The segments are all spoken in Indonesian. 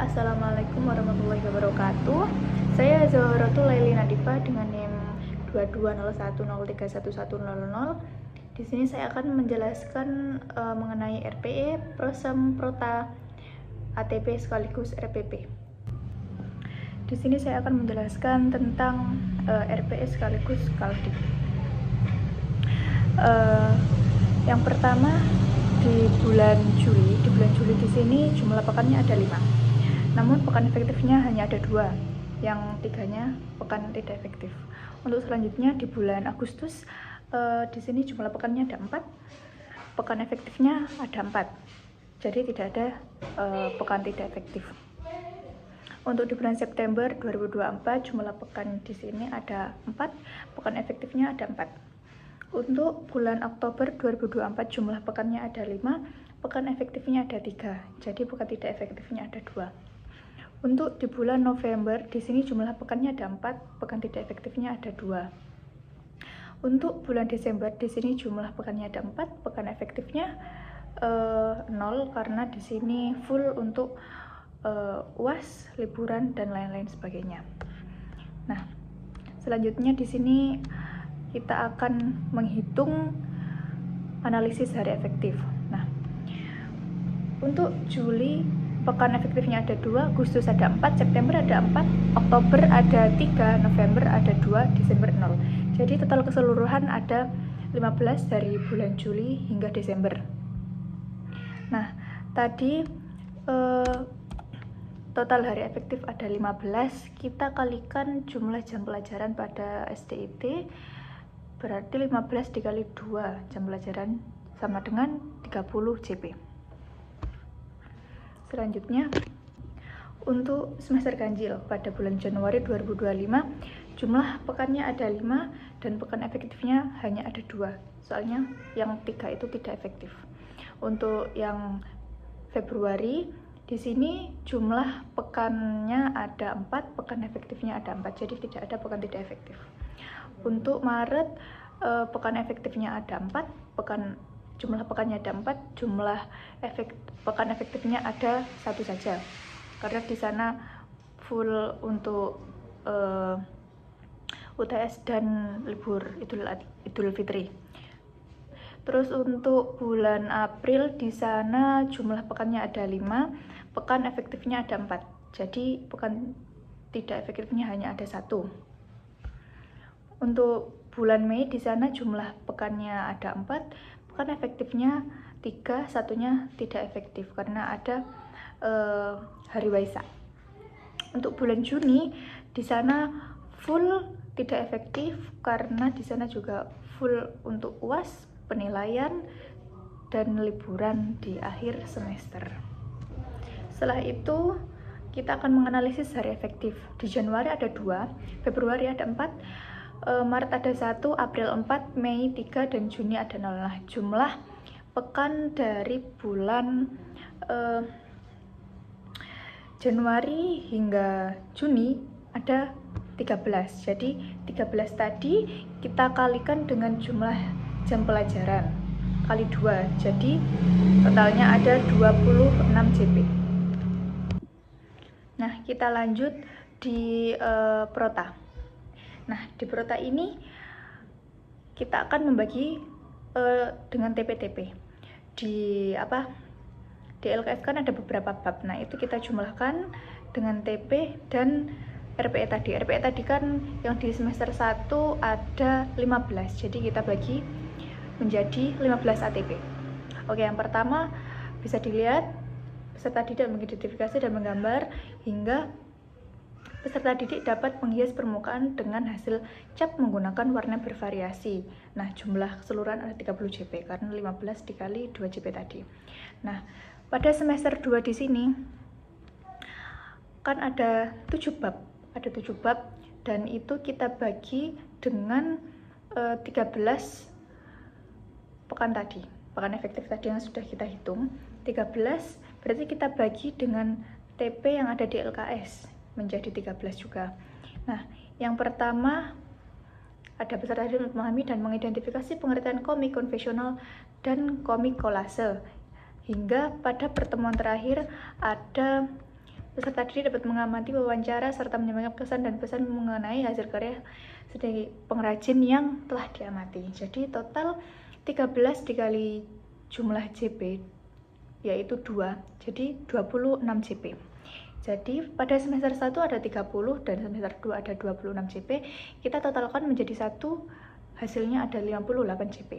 Assalamualaikum warahmatullahi wabarakatuh. Saya Zohratul Laili Nadifa dengan NIM 2201031100. Di sini saya akan menjelaskan mengenai RPE, Prosem, Prota, ATP sekaligus RPP. Di sini saya akan menjelaskan tentang RPE sekaligus Kaldik. Yang pertama di bulan Juli di sini jumlah pekannya ada 5. Namun pekan efektifnya hanya ada 2, yang 3-nya pekan tidak efektif. Untuk selanjutnya di bulan Agustus di sini jumlah pekannya ada 4, pekan efektifnya ada 4. Jadi tidak ada pekan tidak efektif. Untuk di bulan September 2024 jumlah pekan di sini ada 4, pekan efektifnya ada 4. Untuk bulan Oktober 2024 jumlah pekannya ada 5, pekan efektifnya ada 3. Jadi pekan tidak efektifnya ada 2. Untuk di bulan November di sini jumlah pekannya ada 4, pekan tidak efektifnya ada 2. Untuk bulan Desember di sini jumlah pekannya ada 4, pekan efektifnya 0 karena di sini full untuk UAS, liburan dan lain-lain sebagainya. Nah, selanjutnya di sini kita akan menghitung analisis hari efektif. Nah, untuk Juli pekan efektifnya ada 2, Agustus ada 4, September ada 4, Oktober ada 3, November ada 2, Desember 0. Jadi total keseluruhan ada 15 dari bulan Juli hingga Desember. Nah, tadi total hari efektif ada 15, kita kalikan jumlah jam pelajaran pada SDIT, berarti 15 dikali 2 jam pelajaran sama dengan 30 JP. Selanjutnya, untuk semester ganjil pada bulan Januari 2025, jumlah pekannya ada 5 dan pekan efektifnya hanya ada 2. Soalnya yang 3 itu tidak efektif. Untuk yang Februari, di sini jumlah pekannya ada 4, pekan efektifnya ada 4. Jadi tidak ada pekan tidak efektif. Untuk Maret, pekan efektifnya ada 4, jumlah pekannya ada 4, pekan efektifnya ada 1 saja karena di sana full untuk UTS dan libur Idul Fitri. Terus untuk bulan April di sana jumlah pekannya ada 5, pekan efektifnya ada 4. Jadi pekan tidak efektifnya hanya ada 1. Untuk bulan Mei di sana jumlah pekannya ada 4, pekan efektifnya 3, satunya tidak efektif karena ada hari Waisak. Untuk bulan Juni di sana full tidak efektif karena di sana juga full untuk UAS, penilaian dan liburan di akhir semester. Setelah itu kita akan menganalisis hari efektif. Di Januari ada 2, Februari ada 4, Maret ada 1, April 4, Mei 3, dan Juni ada 0. Nah, jumlah pekan dari bulan Januari hingga Juni ada 13. Jadi 13 tadi kita kalikan dengan jumlah jam pelajaran kali 2. Jadi totalnya ada 26 JP. Nah, kita lanjut di Prota. Nah, di Prota ini kita akan membagi dengan TP-TP. Di LKS kan ada beberapa bab. Nah, itu kita jumlahkan dengan TP dan RPE tadi. RPE tadi kan yang di semester 1 ada 15. Jadi kita bagi menjadi 15 ATP. Oke, yang pertama bisa dilihat peserta didik mengidentifikasi dan menggambar hingga peserta didik dapat menghias permukaan dengan hasil cat menggunakan warna bervariasi. Nah, jumlah keseluruhan ada 30 JP karena 15 dikali 2 JP tadi. Nah, pada semester 2 di sini kan ada 7 bab. Ada 7 bab dan itu kita bagi dengan 13 pekan tadi. Pekan efektif tadi yang sudah kita hitung. 13 berarti kita bagi dengan TP yang ada di LKS menjadi 13 juga. Nah, yang pertama ada peserta didik untuk memahami dan mengidentifikasi pengertian komik konvensional dan komik kolase. Hingga pada pertemuan terakhir ada Peserta didik dapat mengamati, wawancara, serta menyampaikan kesan dan pesan mengenai hasil karya sebagai pengrajin yang telah diamati. Jadi total 13 dikali jumlah JP yaitu 2, jadi 26 JP. Jadi pada semester 1 ada 30 dan semester 2 ada 26 JP. Kita totalkan menjadi 1, hasilnya ada 58 JP.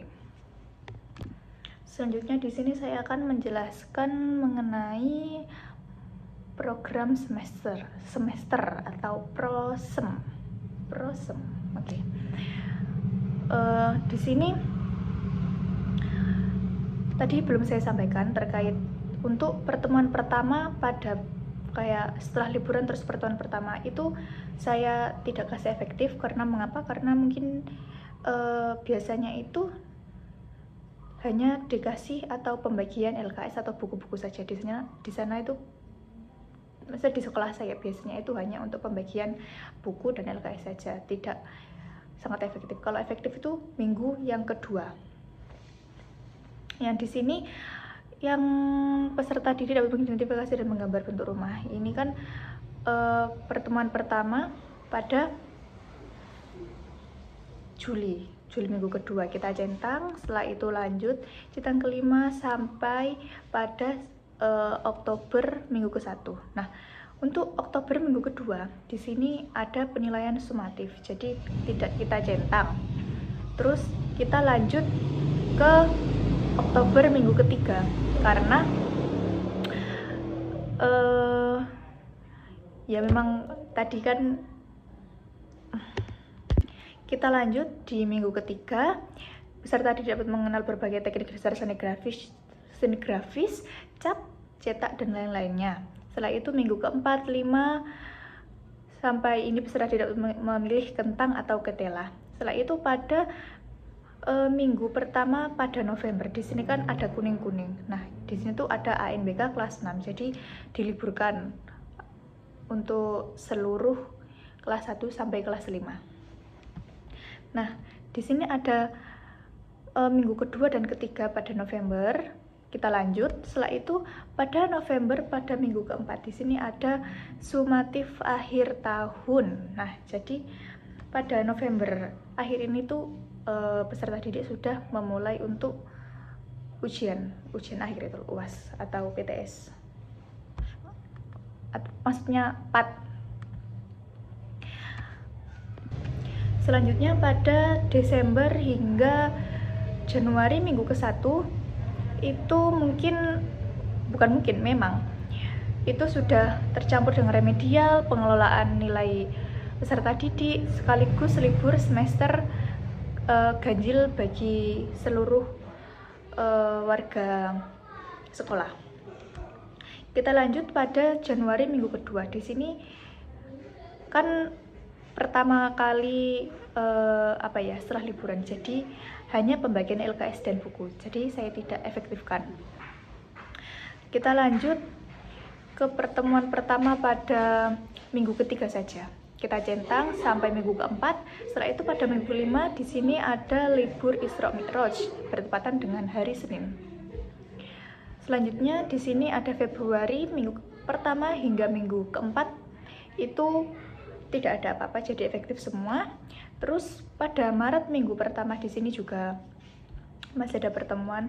Selanjutnya di sini saya akan menjelaskan mengenai program semester atau prosem. Oke. Di sini tadi belum saya sampaikan terkait untuk pertemuan pertama pada kayak setelah liburan terus pertemuan pertama itu saya tidak kasih efektif karena mengapa? Karena mungkin biasanya itu hanya dikasih atau pembagian LKS atau buku-buku saja. Di sana itu di sekolah saya biasanya itu hanya untuk pembagian buku dan LKS saja, tidak sangat efektif. Kalau efektif itu minggu yang kedua. Yang di sini yang peserta didik dapat mengidentifikasi dan menggambar bentuk rumah. Ini kan pertemuan pertama pada Juli minggu kedua kita centang, setelah itu lanjut centang kelima sampai pada Oktober minggu ke-1. Nah, untuk Oktober minggu kedua di sini ada penilaian sumatif, jadi tidak kita centang. Terus kita lanjut ke Oktober minggu ketiga karena ya memang tadi kan kita lanjut di minggu ketiga. Peserta didik dapat mengenal berbagai teknik dasar seni grafis, cap, cetak, dan lain-lainnya. Setelah itu minggu keempat, 5 sampai ini peserta didik dapat memilih kentang atau ketela. Setelah itu pada minggu pertama pada November, di sini kan ada kuning-kuning. Nah, di sini tuh ada ANBK kelas 6, jadi diliburkan untuk seluruh kelas 1 sampai kelas 5. Nah, di sini ada minggu kedua dan ketiga pada November. Kita lanjut. Setelah itu pada November pada minggu keempat di sini ada sumatif akhir tahun. Nah, jadi pada November akhir ini tuh peserta didik sudah memulai untuk ujian akhir itu UAS atau PTS. Maksudnya PAT. Selanjutnya pada Desember hingga Januari minggu ke-1 itu memang itu sudah tercampur dengan remedial, pengelolaan nilai peserta didik sekaligus libur semester ganjil bagi seluruh warga sekolah. Kita lanjut pada Januari minggu kedua. Di sini kan pertama kali setelah liburan, jadi hanya pembagian LKS dan buku, jadi saya tidak efektifkan. Kita lanjut ke pertemuan pertama pada minggu ketiga saja, kita centang sampai minggu keempat. Setelah itu pada minggu 5 di sini ada libur Isra Mi'raj bertepatan dengan hari Senin. Selanjutnya di sini ada Februari minggu pertama hingga minggu keempat itu tidak ada apa-apa, jadi efektif semua. Terus pada Maret minggu pertama di sini juga masih ada pertemuan,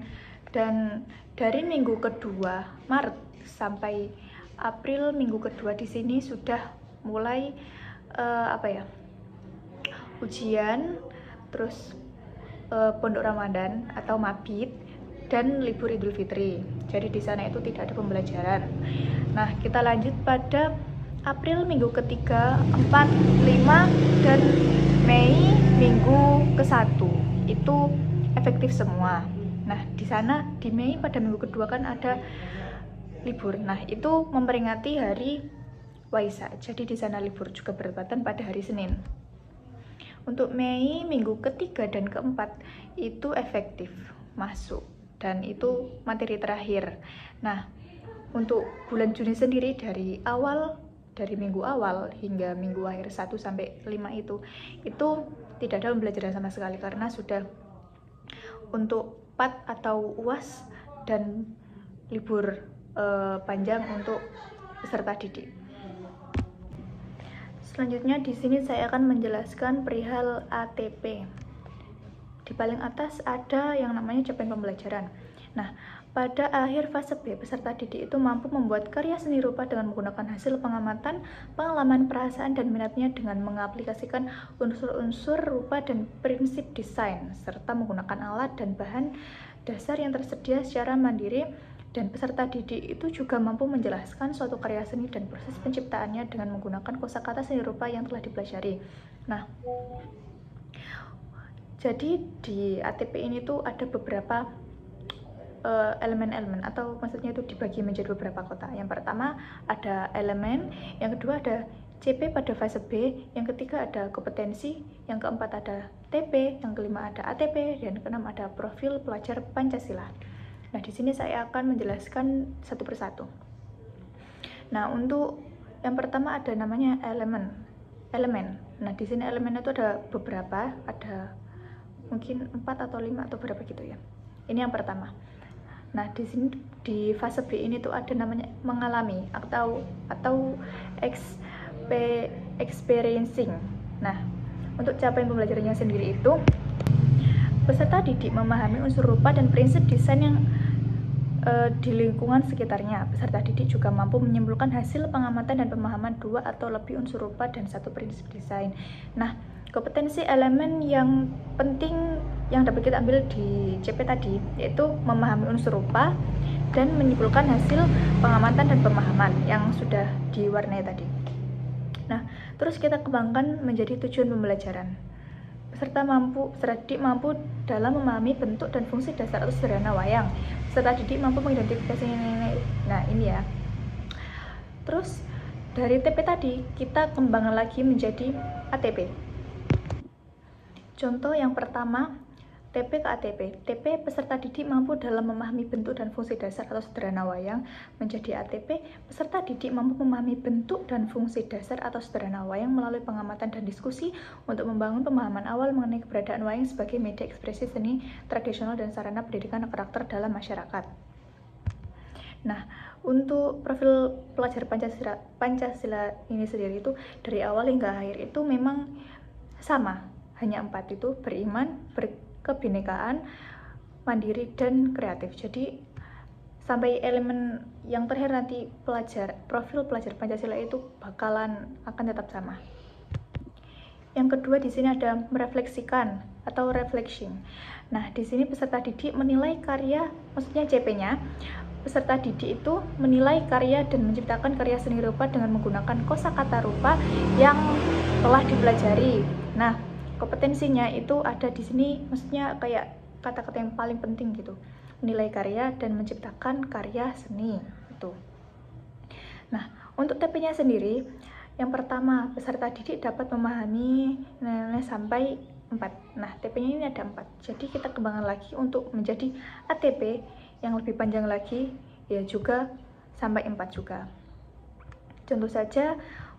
dan dari minggu kedua Maret sampai April minggu kedua di sini sudah mulai ujian, terus pondok Ramadan atau mabit dan libur Idul Fitri. Jadi di sana itu tidak ada pembelajaran. Nah, kita lanjut pada April minggu ketiga, 4, 5, dan Mei minggu ke-1 itu efektif semua. Nah, di sana di Mei pada minggu kedua kan ada libur. Nah, itu memperingati hari Waisak. Jadi di sana libur juga bertepatan pada hari Senin. Untuk Mei minggu ketiga dan keempat itu efektif masuk, dan itu materi terakhir. Nah, untuk bulan Juni sendiri dari minggu awal hingga minggu akhir 1 sampai 5 itu tidak ada pembelajaran sama sekali karena sudah untuk PAT atau UAS dan libur panjang untuk peserta didik. Selanjutnya di sini saya akan menjelaskan perihal ATP. Di paling atas ada yang namanya capaian pembelajaran. Nah, pada akhir fase B, peserta didik itu mampu membuat karya seni rupa dengan menggunakan hasil pengamatan, pengalaman, perasaan, dan minatnya dengan mengaplikasikan unsur-unsur rupa dan prinsip desain, serta menggunakan alat dan bahan dasar yang tersedia secara mandiri. Dan peserta didik itu juga mampu menjelaskan suatu karya seni dan proses penciptaannya dengan menggunakan kosakata seni rupa yang telah dipelajari. Nah, jadi di ATP ini tuh ada beberapa elemen-elemen, atau maksudnya itu dibagi menjadi beberapa kota. Yang pertama ada elemen, yang kedua ada CP pada fase B, yang ketiga ada kompetensi, yang keempat ada TP, yang kelima ada ATP, dan keenam ada profil pelajar Pancasila. Nah, di sini saya akan menjelaskan satu persatu. Nah, untuk yang pertama ada namanya elemen. Nah, di sini elemen itu ada beberapa, ada mungkin 4 atau 5 atau berapa gitu ya. Ini yang pertama. Nah, di sini di fase B ini tuh ada namanya mengalami atau experiencing. Nah, untuk capaian pembelajarannya sendiri itu peserta didik memahami unsur rupa dan prinsip desain yang di lingkungan sekitarnya. Peserta didik juga mampu menyimpulkan hasil pengamatan dan pemahaman 2 atau lebih unsur rupa dan 1 prinsip desain. Nah, kompetensi elemen yang penting yang dapat kita ambil di CP tadi yaitu memahami unsur rupa dan menyimpulkan hasil pengamatan dan pemahaman yang sudah diwarnai tadi. Nah, terus kita kembangkan menjadi tujuan pembelajaran. Peserta didik mampu dalam memahami bentuk dan fungsi dasar atau sederhana wayang. Peserta didik mampu mengidentifikasinya. Nah, ini ya. Terus dari TP tadi kita kembangkan lagi menjadi ATP. Contoh yang pertama, TP ke ATP. TP, peserta didik mampu dalam memahami bentuk dan fungsi dasar atau sederhana wayang. Menjadi ATP, peserta didik mampu memahami bentuk dan fungsi dasar atau sederhana wayang melalui pengamatan dan diskusi untuk membangun pemahaman awal mengenai keberadaan wayang sebagai media ekspresi seni tradisional dan sarana pendidikan karakter dalam masyarakat. Nah, untuk profil pelajar Pancasila ini sendiri itu dari awal hingga akhir itu memang sama, hanya 4 itu: beriman, kebinekaan, mandiri, dan kreatif. Jadi sampai elemen yang terakhir nanti profil pelajar Pancasila itu akan tetap sama. Yang kedua di sini ada merefleksikan atau reflection. Nah, di sini peserta didik menilai karya, maksudnya CP-nya, peserta didik itu menilai karya dan menciptakan karya seni rupa dengan menggunakan kosakata rupa yang telah dipelajari. Nah, kompetensinya itu ada di sini, maksudnya kayak kata-kata yang paling penting gitu. Menilai karya dan menciptakan karya seni itu. Nah, untuk TP-nya sendiri, yang pertama, peserta didik dapat memahami nilai sampai 4. Nah, TP-nya ini ada 4. Jadi kita kembangkan lagi untuk menjadi ATP yang lebih panjang lagi, ya juga sampai 4 juga. Contoh saja,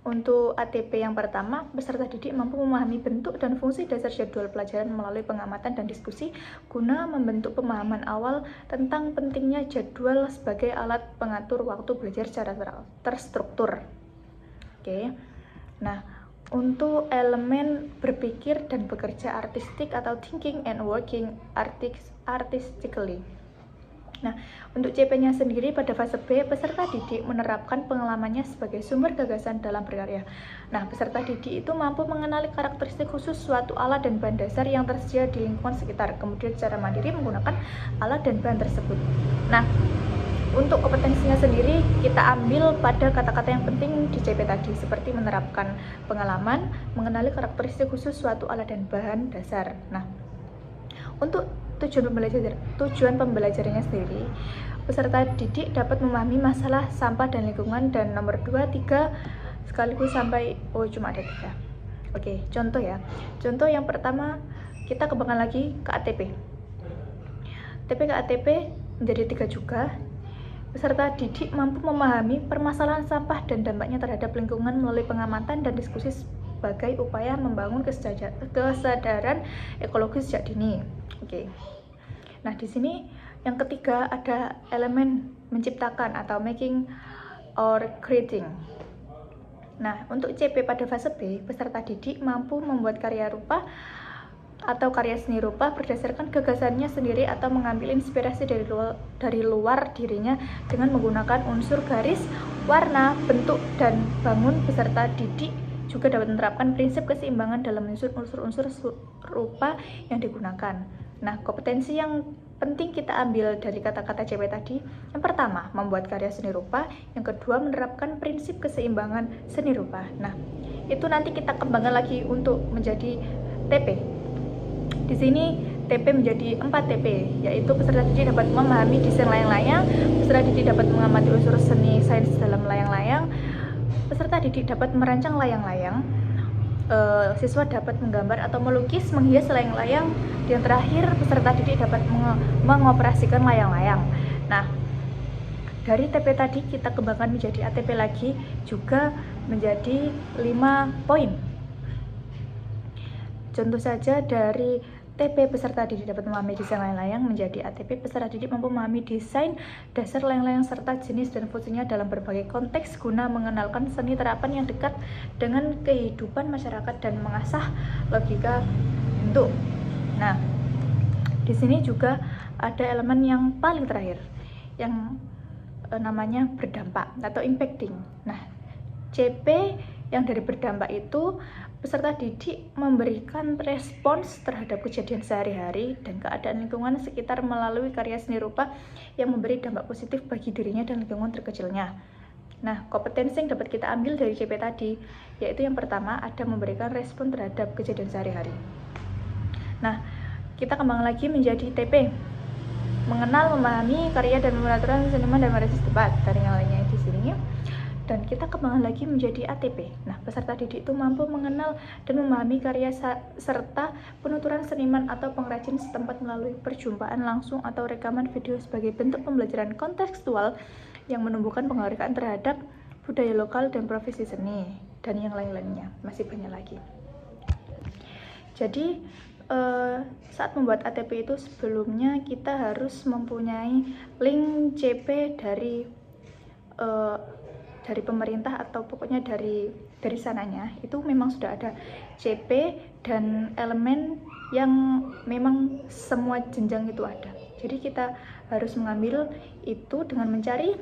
untuk ATP yang pertama, peserta didik mampu memahami bentuk dan fungsi dasar jadwal pelajaran melalui pengamatan dan diskusi guna membentuk pemahaman awal tentang pentingnya jadwal sebagai alat pengatur waktu belajar secara terstruktur. Oke. Nah, untuk elemen berpikir dan bekerja artistik atau thinking and working artistically. Nah, untuk CP-nya sendiri pada fase B, peserta didik menerapkan pengalamannya sebagai sumber gagasan dalam berkarya. Nah, peserta didik itu mampu mengenali karakteristik khusus suatu alat dan bahan dasar yang tersedia di lingkungan sekitar, kemudian secara mandiri menggunakan alat dan bahan tersebut. Nah, untuk kompetensinya sendiri, kita ambil pada kata-kata yang penting di CP tadi, seperti menerapkan pengalaman, mengenali karakteristik khusus suatu alat dan bahan dasar. Nah, untuk tujuan pembelajarannya sendiri, peserta didik dapat memahami masalah sampah dan lingkungan, dan nomor 2, 3 sekaligus sampai cuma ada 3. Oke, contoh ya. Contoh yang pertama, kita kembangkan lagi ke ATP. TP ke ATP menjadi 3 juga. Peserta didik mampu memahami permasalahan sampah dan dampaknya terhadap lingkungan melalui pengamatan dan diskusi sebagai upaya membangun kesadaran ekologis sejak dini. Oke. Nah, di sini yang ketiga ada elemen menciptakan atau making or creating. Nah, untuk CP pada fase B, peserta didik mampu membuat karya rupa atau karya seni rupa berdasarkan gagasannya sendiri atau mengambil inspirasi dari luar dirinya dengan menggunakan unsur garis, warna, bentuk, dan bangun. Peserta didik juga dapat menerapkan prinsip keseimbangan dalam unsur-unsur rupa yang digunakan. Nah, kompetensi yang penting kita ambil dari kata-kata CP tadi, yang pertama, membuat karya seni rupa, yang kedua, menerapkan prinsip keseimbangan seni rupa. Nah, itu nanti kita kembangkan lagi untuk menjadi TP. Di sini TP menjadi 4 TP, yaitu peserta didik dapat memahami desain layang-layang, peserta didik dapat mengamati unsur seni sains dalam layang-layang, peserta didik dapat merancang layang-layang, siswa dapat menggambar atau melukis, menghias layang-layang, dan terakhir peserta didik dapat mengoperasikan layang-layang. Nah, dari TP tadi kita kembangkan menjadi ATP lagi, juga menjadi 5 poin. Contoh saja dari TP peserta didik dapat memahami desain layang-layang menjadi ATP peserta didik mampu memahami desain dasar layang-layang serta jenis dan fungsinya dalam berbagai konteks guna mengenalkan seni terapan yang dekat dengan kehidupan masyarakat dan mengasah logika bentuk. Nah, di sini juga ada elemen yang paling terakhir yang namanya berdampak atau impacting. Nah, CP yang dari berdampak itu peserta didik memberikan respons terhadap kejadian sehari-hari dan keadaan lingkungan sekitar melalui karya seni rupa yang memberi dampak positif bagi dirinya dan lingkungan terkecilnya. Nah, kompetensi yang dapat kita ambil dari CP tadi, yaitu yang pertama ada memberikan respon terhadap kejadian sehari-hari. Nah, kita kembang lagi menjadi TP, mengenal, memahami karya dan pemerintahan seniman dan meresis debat dari yang lainnya di sini. Dan kita kembangkan lagi menjadi ATP. Nah, peserta didik itu mampu mengenal dan memahami karya serta penuturan seniman atau pengrajin setempat melalui perjumpaan langsung atau rekaman video sebagai bentuk pembelajaran kontekstual yang menumbuhkan penghargaan terhadap budaya lokal dan profesi seni dan yang lain-lainnya. Masih banyak lagi. Jadi, saat membuat ATP itu sebelumnya kita harus mempunyai link CP dari pemerintah atau pokoknya dari sananya. Itu memang sudah ada CP dan elemen yang memang semua jenjang itu ada. Jadi kita harus mengambil itu dengan mencari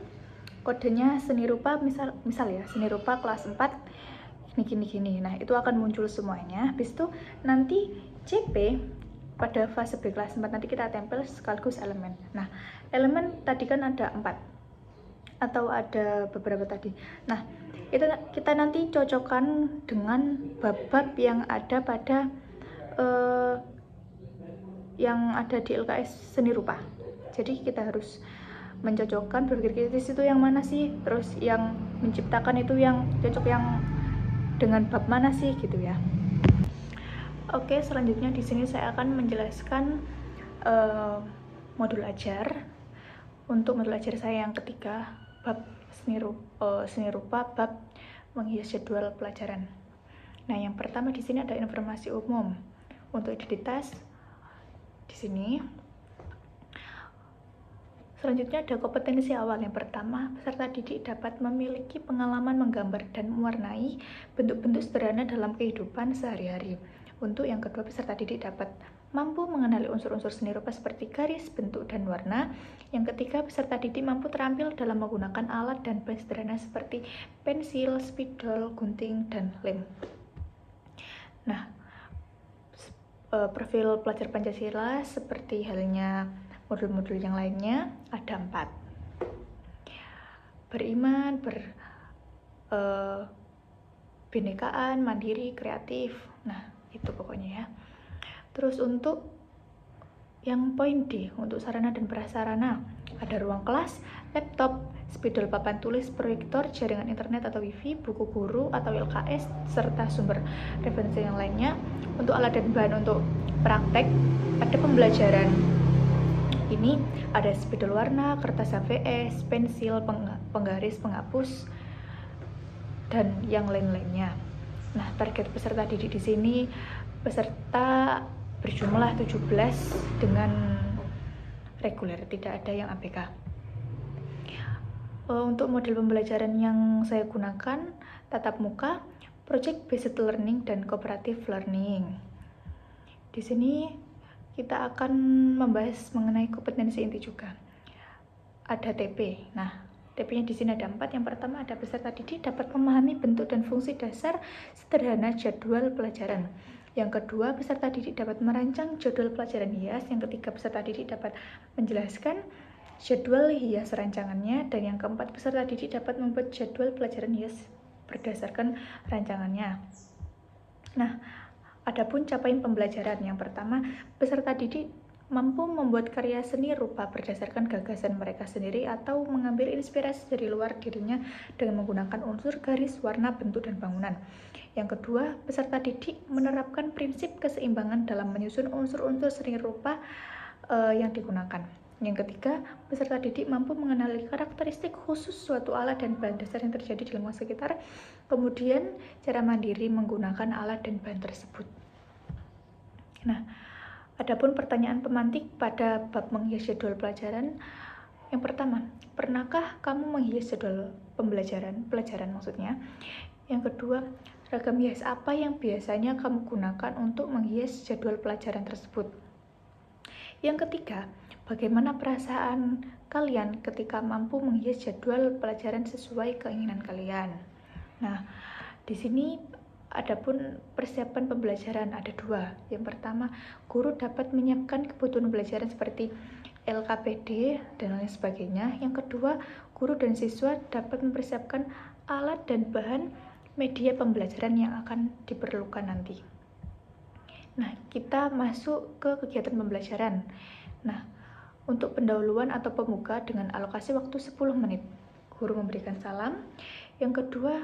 kodenya seni rupa, misal ya, seni rupa kelas 4 gini. Nah, itu akan muncul semuanya. Habis itu nanti CP pada fase B kelas 4 nanti kita tempel sekaligus elemen. Nah, elemen tadi kan ada 4 atau ada beberapa tadi. Nah, itu kita nanti cocokkan dengan bab-bab yang ada pada yang ada di LKS seni rupa. Jadi kita harus mencocokkan, berpikir kritis itu yang mana sih, terus yang menciptakan itu yang cocok yang dengan bab mana sih gitu ya. Oke, selanjutnya di sini saya akan menjelaskan modul ajar. Untuk modul ajar saya yang ketiga, bab seni rupa, bab menghias jadwal pelajaran. Nah, yang pertama di sini ada informasi umum untuk identitas di sini. Selanjutnya ada kompetensi awal. Yang pertama, peserta didik dapat memiliki pengalaman menggambar dan mewarnai bentuk-bentuk sederhana dalam kehidupan sehari-hari. Untuk yang kedua, peserta didik dapat mampu mengenali unsur-unsur seni rupa seperti garis, bentuk, dan warna. Yang ketiga, peserta didik mampu terampil dalam menggunakan alat dan bahan sederhana seperti pensil, spidol, gunting, dan lem. Nah, profil pelajar Pancasila seperti halnya modul-modul yang lainnya ada 4. Beriman, benekaan, mandiri, kreatif. Nah, itu pokoknya ya. Terus untuk yang poin D, untuk sarana dan prasarana, ada ruang kelas, laptop, spidol papan tulis, proyektor, jaringan internet atau wifi, buku guru atau LKS, serta sumber referensi yang lainnya. Untuk alat dan bahan untuk praktek, ada pembelajaran. Ini ada spidol warna, kertas HVS, pensil, penggaris, penghapus, dan yang lain-lainnya. Nah, target peserta didik di sini peserta berjumlah 17 dengan reguler, tidak ada yang ABK. Untuk model pembelajaran yang saya gunakan, tatap muka, project based learning, dan cooperative learning. Di sini kita akan membahas mengenai kompetensi inti juga. Ada TP. Nah, TP-nya di sini ada 4. Yang pertama ada peserta didik dapat memahami bentuk dan fungsi dasar sederhana jadwal pelajaran. Yang kedua, peserta didik dapat merancang jadwal pelajaran hias. Yang ketiga, peserta didik dapat menjelaskan jadwal hias rancangannya. Dan yang keempat, peserta didik dapat membuat jadwal pelajaran hias berdasarkan rancangannya. Nah, adapun capaian pembelajaran, yang pertama, peserta didik mampu membuat karya seni rupa berdasarkan gagasan mereka sendiri atau mengambil inspirasi dari luar dirinya dengan menggunakan unsur garis, warna, bentuk, dan bangunan. Yang kedua, peserta didik menerapkan prinsip keseimbangan dalam menyusun unsur-unsur seni rupa yang digunakan. Yang ketiga, peserta didik mampu mengenali karakteristik khusus suatu alat dan bahan dasar yang terjadi di lingkungan sekitar, kemudian cara mandiri menggunakan alat dan bahan tersebut. Nah, adapun pertanyaan pemantik pada bab menghias jadwal pelajaran, yang pertama, pernahkah kamu menghias jadwal pelajaran maksudnya? Yang kedua, ragam hias apa yang biasanya kamu gunakan untuk menghias jadwal pelajaran tersebut? Yang ketiga, bagaimana perasaan kalian ketika mampu menghias jadwal pelajaran sesuai keinginan kalian? Nah, di sini adapun persiapan pembelajaran ada 2. Yang pertama, guru dapat menyiapkan kebutuhan pembelajaran seperti LKPD dan lain sebagainya. Yang kedua, guru dan siswa dapat mempersiapkan alat dan bahan media pembelajaran yang akan diperlukan nanti. Nah, kita masuk ke kegiatan pembelajaran. Nah, untuk pendahuluan atau pembuka dengan alokasi waktu 10 menit. Guru memberikan salam. Yang kedua,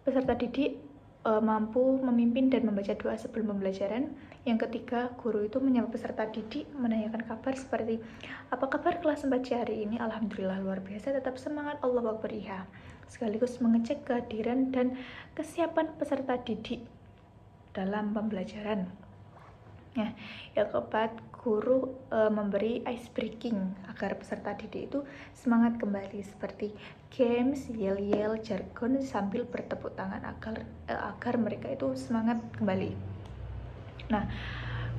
peserta didik mampu memimpin dan membaca doa sebelum pembelajaran. Yang ketiga, guru itu menyapa peserta didik, menanyakan kabar seperti, apa kabar kelas 4 hari ini? Alhamdulillah luar biasa, tetap semangat, Allahu Akbar ya. Sekaligus mengecek kehadiran dan kesiapan peserta didik dalam pembelajaran. Nah, yang keempat, guru memberi ice breaking agar peserta didik itu semangat kembali seperti games, yel-yel, jargon sambil bertepuk tangan agar mereka itu semangat kembali. Nah,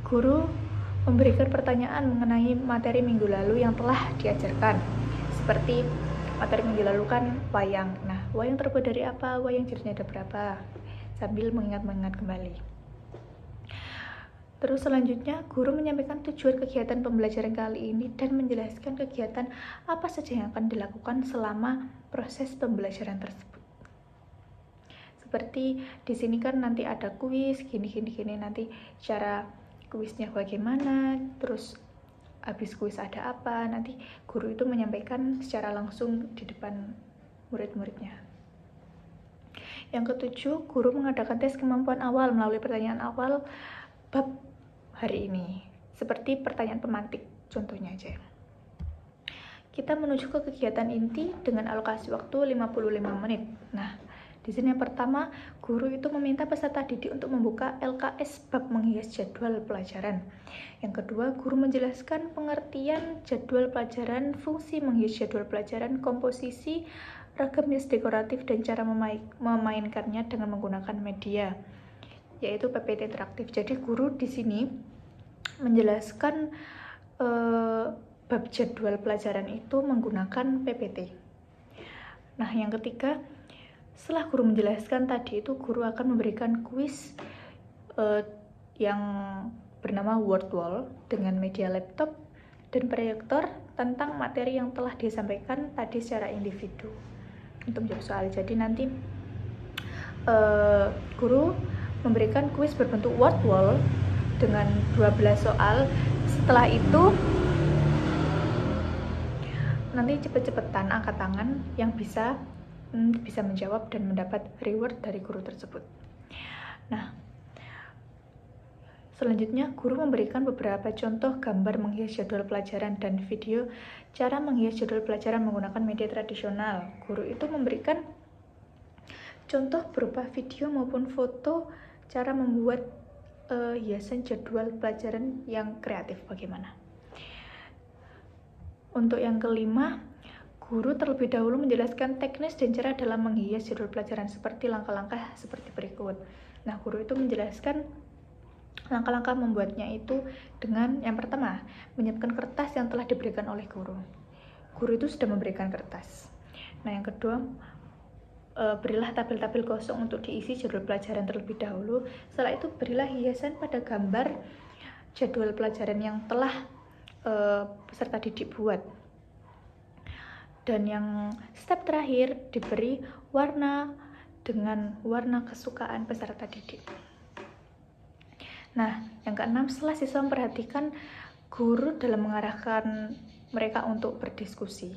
guru memberikan pertanyaan mengenai materi minggu lalu yang telah diajarkan. Seperti materi minggu lalu kan wayang. Nah, wayang terbuat dari apa? Wayang jenisnya ada berapa? Sambil mengingat-mengingat kembali. Terus selanjutnya, guru menyampaikan tujuan kegiatan pembelajaran kali ini dan menjelaskan kegiatan apa saja yang akan dilakukan selama proses pembelajaran tersebut. Seperti di sini kan nanti ada kuis, gini, nanti cara kuisnya bagaimana, terus habis kuis ada apa, nanti guru itu menyampaikan secara langsung di depan murid-muridnya. Yang ketujuh, guru mengadakan tes kemampuan awal melalui pertanyaan awal bab hari ini, seperti pertanyaan pemantik, contohnya aja. Kita menuju ke kegiatan inti dengan alokasi waktu 55 menit. Nah, di sini yang pertama, guru itu meminta peserta didik untuk membuka LKS bab menghias jadwal pelajaran. Yang kedua, guru menjelaskan pengertian jadwal pelajaran, fungsi menghias jadwal pelajaran, komposisi, ragam hias dekoratif, dan cara memainkannya dengan menggunakan media, yaitu PPT interaktif. Jadi guru di sini menjelaskan bab jadwal pelajaran itu menggunakan PPT. Nah, yang ketiga, setelah guru menjelaskan tadi itu, guru akan memberikan kuis yang bernama Word Wall dengan media laptop dan proyektor tentang materi yang telah disampaikan tadi secara individu untuk menjawab soal. Jadi nanti guru memberikan kuis berbentuk Word Wall dengan 12 soal. Setelah itu nanti cepet-cepetan angkat tangan yang bisa menjawab dan mendapat reward dari guru tersebut. Nah, selanjutnya guru memberikan beberapa contoh gambar menghias jadwal pelajaran dan video cara menghias jadwal pelajaran menggunakan media tradisional. Guru itu memberikan contoh berupa video maupun foto cara membuat hiasan jadwal pelajaran yang kreatif bagaimana. Untuk yang kelima, Guru terlebih dahulu menjelaskan teknis dan cara dalam menghias jadwal pelajaran seperti langkah-langkah seperti berikut. Nah, guru itu menjelaskan langkah-langkah membuatnya itu dengan yang pertama, menyiapkan kertas yang telah diberikan oleh guru. Guru itu sudah memberikan kertas. Nah, yang kedua, berilah tabel-tabel kosong untuk diisi jadwal pelajaran terlebih dahulu. Setelah itu, berilah hiasan pada gambar jadwal pelajaran yang telah peserta didik buat. Dan yang step terakhir, diberi warna dengan warna kesukaan peserta didik. Nah, yang keenam, setelah siswa memperhatikan, guru dalam mengarahkan mereka untuk berdiskusi.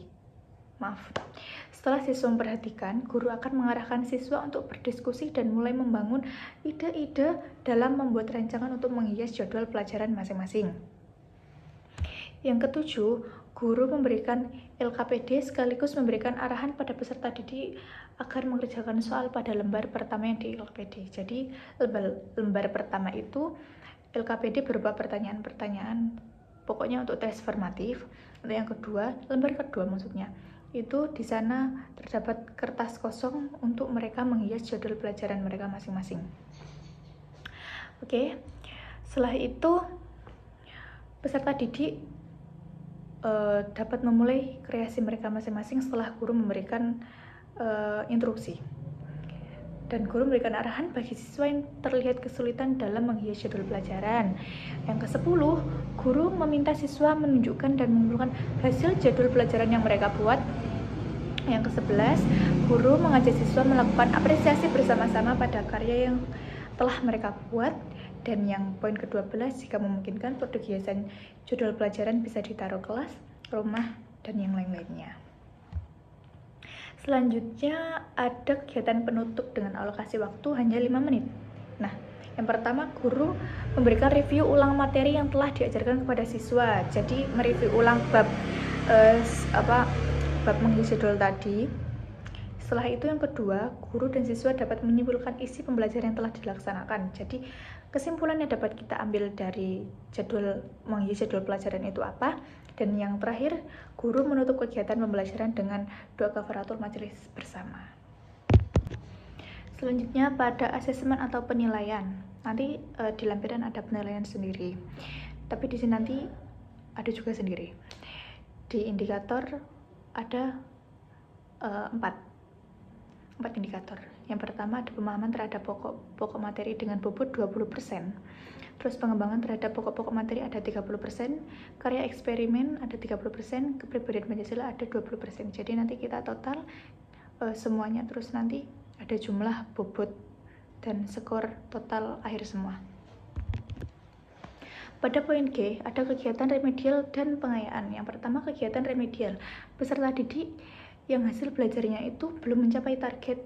Setelah siswa memperhatikan, guru akan mengarahkan siswa untuk berdiskusi dan mulai membangun ide-ide dalam membuat rancangan untuk menghias jadwal pelajaran masing-masing. Yang ketujuh, guru memberikan LKPD sekaligus memberikan arahan pada peserta didik agar mengerjakan soal pada lembar pertama yang di LKPD. Jadi, lembar pertama itu LKPD berupa pertanyaan-pertanyaan, pokoknya untuk tes formatif. Untuk yang kedua, lembar kedua maksudnya, itu di sana terdapat kertas kosong untuk mereka menghias jadwal pelajaran mereka masing-masing. Oke, setelah itu peserta didik dapat memulai kreasi mereka masing-masing setelah guru memberikan instruksi. Dan guru memberikan arahan bagi siswa yang terlihat kesulitan dalam menghias jadwal pelajaran. Yang ke-10, guru meminta siswa menunjukkan dan mengumpulkan hasil jadwal pelajaran yang mereka buat. Yang ke-11, guru mengajak siswa melakukan apresiasi bersama-sama pada karya yang telah mereka buat. Dan yang poin ke-12, jika memungkinkan, produk hiasan jadwal pelajaran bisa ditaruh kelas, rumah, dan yang lain-lainnya. Selanjutnya ada kegiatan penutup dengan alokasi waktu hanya 5 menit. Nah, yang pertama, guru memberikan review ulang materi yang telah diajarkan kepada siswa. Jadi mereview ulang bab mengisi jadwal tadi. Setelah itu yang kedua, guru dan siswa dapat menyimpulkan isi pembelajaran yang telah dilaksanakan. Jadi kesimpulan yang dapat kita ambil dari mengisi jadwal pelajaran itu apa? Dan yang terakhir, guru menutup kegiatan pembelajaran dengan doa kafaratul majelis bersama. Selanjutnya pada asesmen atau penilaian. Nanti di lampiran ada penilaian sendiri. Tapi di sini nanti ada juga sendiri. Di indikator ada 4 indikator. Yang pertama ada pemahaman terhadap pokok materi dengan bobot 20%. Terus pengembangan terhadap pokok-pokok materi ada 30%, karya eksperimen ada 30%, kepribadian Pancasila ada 20%. Jadi nanti kita total semuanya, terus nanti ada jumlah bobot dan skor total akhir semua. Pada poin G ada kegiatan remedial dan pengayaan. Yang pertama kegiatan remedial, peserta didik yang hasil belajarnya itu belum mencapai target.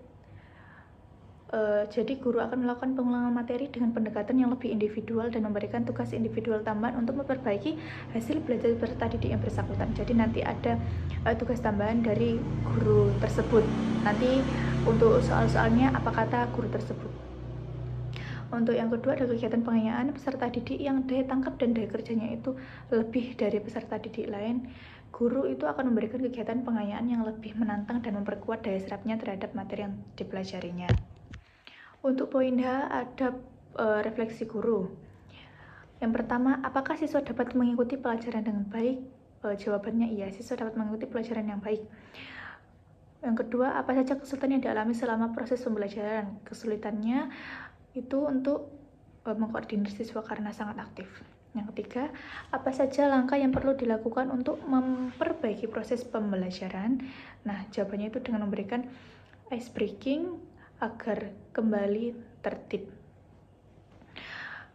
Jadi guru akan melakukan pengulangan materi dengan pendekatan yang lebih individual dan memberikan tugas individual tambahan untuk memperbaiki hasil belajar peserta didik yang bersangkutan. Jadi nanti ada tugas tambahan dari guru tersebut. Nanti untuk soal-soalnya apa kata guru tersebut. Untuk yang kedua ada kegiatan pengayaan peserta didik yang daya tangkap dan daya kerjanya itu lebih dari peserta didik lain. Guru itu akan memberikan kegiatan pengayaan yang lebih menantang dan memperkuat daya serapnya terhadap materi yang dipelajarinya. Untuk poin H ada refleksi guru. Yang pertama, apakah siswa dapat mengikuti pelajaran dengan baik? Jawabannya iya, siswa dapat mengikuti pelajaran yang baik. Yang kedua, apa saja kesulitan yang dialami selama proses pembelajaran? Kesulitannya itu untuk mengkoordinir siswa karena sangat aktif. Yang ketiga, apa saja langkah yang perlu dilakukan untuk memperbaiki proses pembelajaran? Nah, jawabannya itu dengan memberikan ice breaking agar kembali tertib.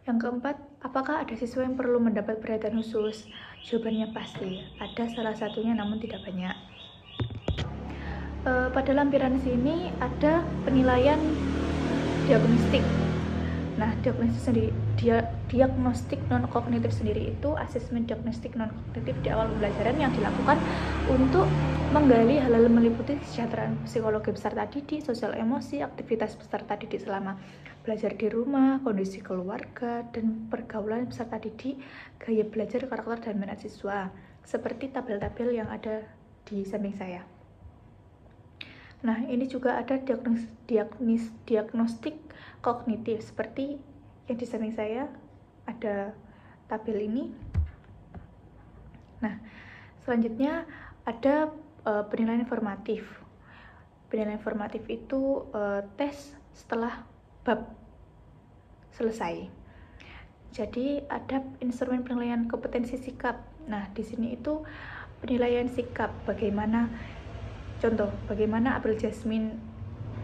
Yang keempat, apakah ada siswa yang perlu mendapat perhatian khusus? Jawabannya pasti, ada salah satunya namun tidak banyak. Pada lampiran sini ada penilaian diagnostik. Nah, diagnostik non-kognitif sendiri itu asesmen diagnostik non-kognitif di awal pembelajaran yang dilakukan untuk menggali hal-hal meliputi kesejahteraan psikologi peserta didik, sosial emosi, aktivitas peserta didik selama belajar di rumah, kondisi keluarga, dan pergaulan peserta didik, gaya belajar, karakter, dan minat siswa, seperti tabel-tabel yang ada di samping saya. Nah, ini juga ada diagnostik kognitif seperti yang di samping saya ada tabel ini. Nah, selanjutnya ada penilaian informatif. Penilaian informatif itu tes setelah bab selesai. Jadi ada instrumen penilaian kompetensi sikap. Nah, di sini itu penilaian sikap, bagaimana contoh, bagaimana April Jasmine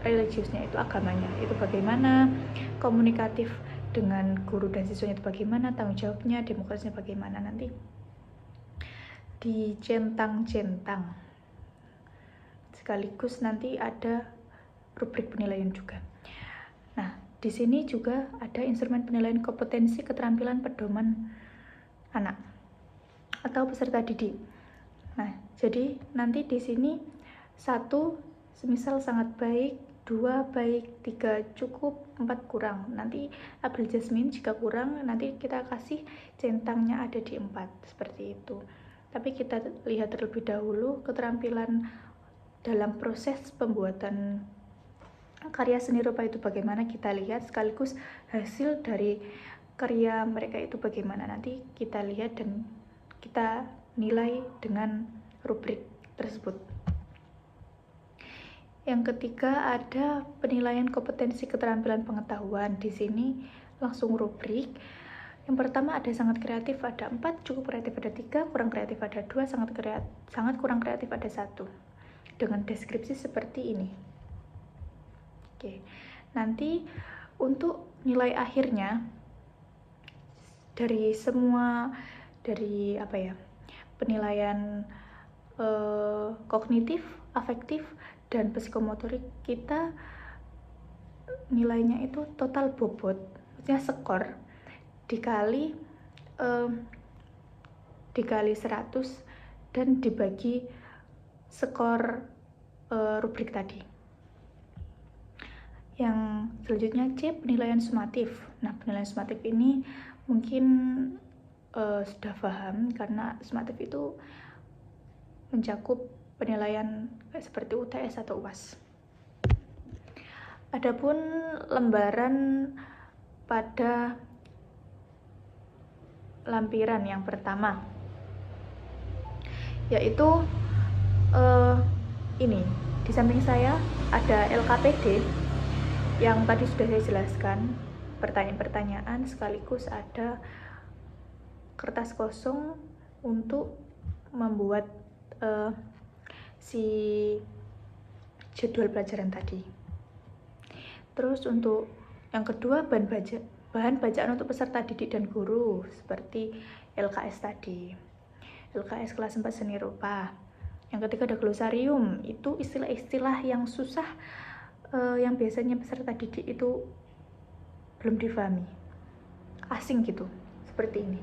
religiusnya itu agamanya, itu bagaimana komunikatif dengan guru dan siswanya itu bagaimana, tanggung jawabnya, demokrasinya bagaimana, nanti dicentang-centang. Sekaligus nanti ada rubrik penilaian juga. Nah, di sini juga ada instrumen penilaian kompetensi keterampilan pedoman anak atau peserta didik. Nah, jadi nanti di sini 1 semisal sangat baik, 2 baik, 3 cukup, 4 kurang. Nanti April Jasmine jika kurang, nanti kita kasih centangnya ada di 4, seperti itu. Tapi kita lihat terlebih dahulu keterampilan dalam proses pembuatan karya seni rupa itu bagaimana, kita lihat sekaligus hasil dari karya mereka itu bagaimana. Nanti kita lihat dan kita nilai dengan rubrik tersebut. Yang ketiga ada penilaian kompetensi keterampilan pengetahuan. Di sini langsung rubrik. Yang pertama ada sangat kreatif ada 4, cukup kreatif ada 3, kurang kreatif ada 2, sangat kurang kreatif ada 1. Dengan deskripsi seperti ini. Oke. Nanti untuk nilai akhirnya dari semua penilaian kognitif, afektif, dan psikomotorik, kita nilainya itu total bobot, maksudnya skor dikali 100 dan dibagi skor rubrik tadi. Yang selanjutnya C, penilaian sumatif. Nah, penilaian sumatif ini mungkin sudah paham karena sumatif itu mencakup penilaian seperti UTS atau UAS. Adapun lembaran pada lampiran yang pertama yaitu ini di samping saya ada LKPD yang tadi sudah saya jelaskan, pertanyaan-pertanyaan sekaligus ada kertas kosong untuk membuat si jadwal pelajaran tadi. Terus untuk yang kedua bahan bacaan untuk peserta didik dan guru seperti LKS tadi, LKS kelas 4 seni rupa. Yang ketiga ada glosarium, itu istilah-istilah yang susah yang biasanya peserta didik itu belum difahami, asing gitu, seperti ini.